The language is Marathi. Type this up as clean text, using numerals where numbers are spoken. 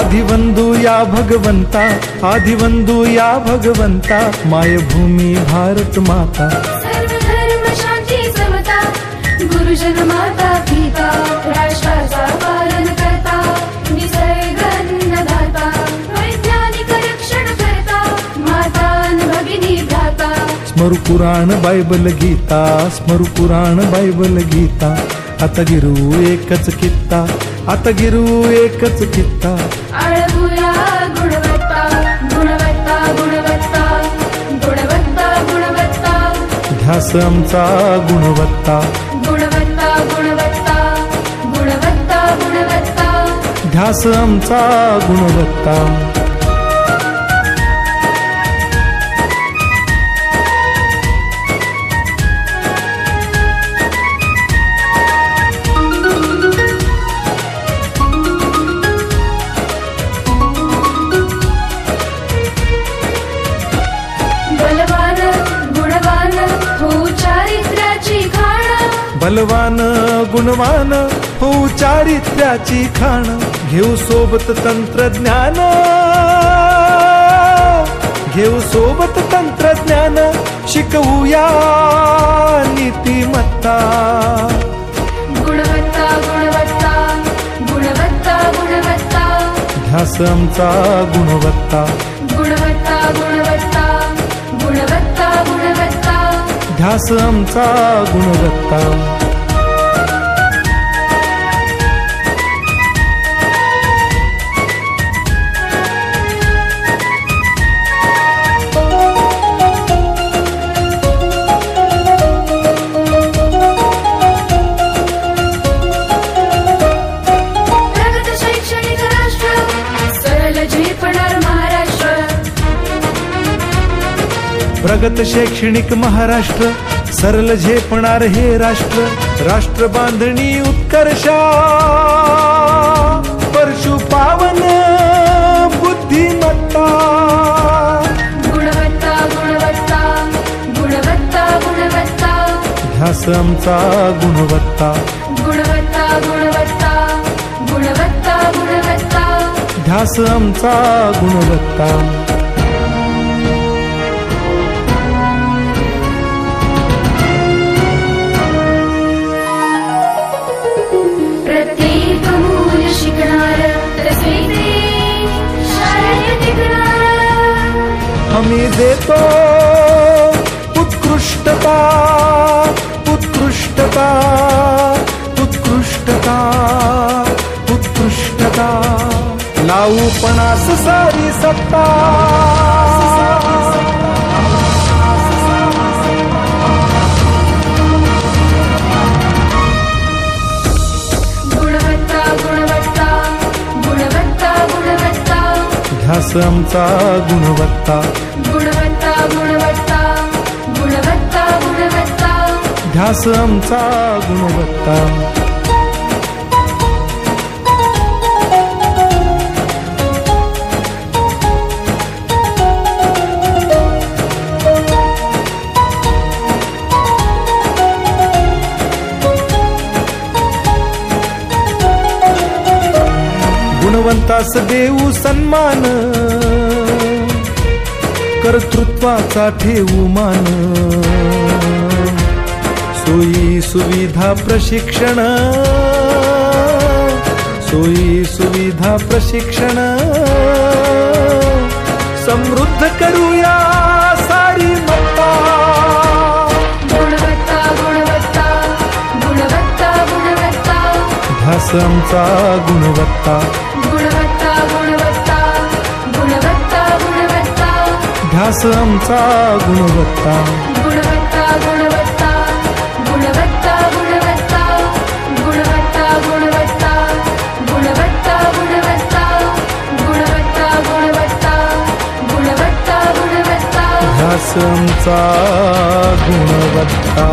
आदिवंदू या भगवंता, आदिवंदू या भगवंता, मायभूमी भारत माता। सर्व धर्म शांती समता, गुरुजन माता पिता, राष्ट्राचा पालन करता, निसर्ग अन्नदाता, वैज्ञानिक रक्षण करता, माता अन भगिनी भ्राता। स्मरु पुराण बायबल गीता, स्मरु पुराण बायबल गीता, आता गिरू एकच कित्ता, आता गिरू एकच कित्ता। आळवूया गुणवत्ता, गुणवत्ता, गुणवत्ता, गुणवत्ता, गुणवत्ता, ध्यास आमचा गुणवत्ता, गुणवत्ता, गुणवत्ता, गुणवत्ता, गुणवत्ता, ध्यास आमचा गुणवत्ता। बलवान गुणवान हो चारित्र्याची खाण, बलवान गुणवान हो चारित्र्याची खाण, घेऊ सोबत तंत्रज्ञान, घेऊ सोबत तंत्रज्ञान, शिकवूया नीतिमत्ता। गुणवत्ता, गुणवत्ता, गुणवत्ता, गुणवत्ता, ध्यास आमचा गुणवत्ता, गुणवत्ता, गुणवत्ता, गुणवत्ता, गुणवत्ता, ध्यास आमचा गुणवत्ता। प्रगत शैक्षणिक राष्ट्र, सरल झेपणार महाराष्ट्र। प्रगत शैक्षणिक महाराष्ट्र, सरल झेपणार हे राष्ट्र, राष्ट्र बांधणी उत्कर्षा, परशु पावन बुद्धिमत्ता। गुणवत्ता, गुणवत्ता, गुणवत्ता, गुणवत्ता, ध्यास आमचा गुणवत्ता, गुणवत्ता, गुणवत्ता, गुणवत्ता, गुणवत्ता, ध्यास आमचा गुणवत्ता। प्रत्येक मूल शिकणार, तसे शाळेत टिकणार। हमी देतो उत्कृष्टता, उत्कृष्टता, उत्कृष्टता, उत्कृष्टता, लावू पणास सारी सत्ता। गुणवत्ता, गुणवत्ता, गुणवत्ता, गुणवत्ता, ध्यास आमचा गुणवत्ता, गुणवत्ता, गुणवत्ता, गुणवत्ता, गुणवत्ता, ध्यास आमचा गुणवत्ता। गुणवंतास देऊ सन्मान, कर्तृत्वाचा ठेवू मान, सोयी सुविधा प्रशिक्षण, सोयी सुविधा प्रशिक्षण, समृद्ध करूया सारी मत्ता। गुणवत्ता, गुणवत्ता, गुणवत्ता, गुणवत्ता, ध्यास आमचा गुणवत्ता, गुणवत्ता, गुणवत्ता, गुणवत्ता, गुणवत्ता, ध्यास आमचा गुणवत्ता। गुणवत्ता, गुणवत्ता, गुणवत्ता, गुणवत्ता, गुणवत्ता, गुणवत्ता, गुणवत्ता, गुणवत्ता, गुणवत्ता, गुणवत्ता, गुणवत्ता, गुणवत्ता, ध्यास आमचा गुणवत्ता।